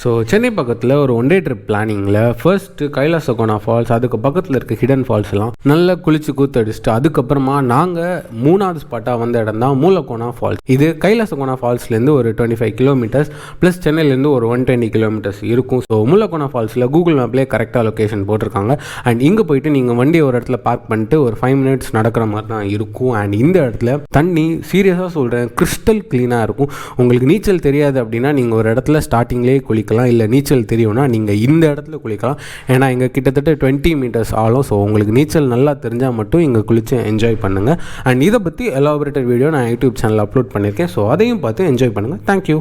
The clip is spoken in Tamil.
ஸோ சென்னை பக்கத்தில் ஒரு ஒன் டே ட்ரிப் பிளானிங்கில் ஃபர்ஸ்ட்டு கைலாசகோனா ஃபால்ஸ், அதுக்கு பக்கத்தில் இருக்க ஹிடன் ஃபால்ஸ்லாம் நல்லா குளிச்சு கூத்தடிச்சுட்டு அதுக்கப்புறமா நாங்கள் 3வது ஸ்பாட்டாக வந்த இடம் தான் மூலக்கோனா ஃபால்ஸ். இது கைலாசகோனா ஃபால்ஸ்லேருந்து ஒரு 25 கிலோமீட்டர்ஸ் ப்ளஸ் சென்னையிலேருந்து ஒரு 120 கிலோமீட்டர்ஸ் இருக்கும். ஸோ மூலக்கோனா ஃபால்ஸில் கூகுள் மேப்லேயே கரெக்டாக லொக்கேஷன் போட்டிருக்காங்க. அண்ட் இங்கே போயிட்டு நீங்கள் வண்டியை ஒரு இடத்துல பார்க் பண்ணிட்டு ஒரு 5 மினிட்ஸ் நடக்கிற மாதிரி தான் இருக்கும். அண்ட் இந்த இடத்துல தண்ணி சீரியஸாக சொல்கிறேன் கிறிஸ்டல் க்ளீனாக இருக்கும். உங்களுக்கு நீச்சல் தெரியாது அப்படின்னா நீங்கள் ஒரு இடத்துல ஸ்டார்டிங்லேயே குளிக்கலாம், இல்லை நீச்சல் தெரியும்னா நீங்கள் இந்த இடத்துல குளிக்கலாம். ஏன்னா இங்கே கிட்டத்தட்ட 20 மீட்டர்ஸ் ஆகும். ஸோ உங்களுக்கு நீச்சல் நல்லா தெரிஞ்சால் மட்டும் இங்கே குளித்து என்ஜாய் பண்ணுங்கள். அண்ட் இதை பற்றி எலாபரேட்டட் வீடியோ நான் யூடியூப் சேனலில் அப்லோட் பண்ணியிருக்கேன். ஸோ அதையும் பார்த்து என்ஜாய் பண்ணுங்கள். தேங்க்யூ.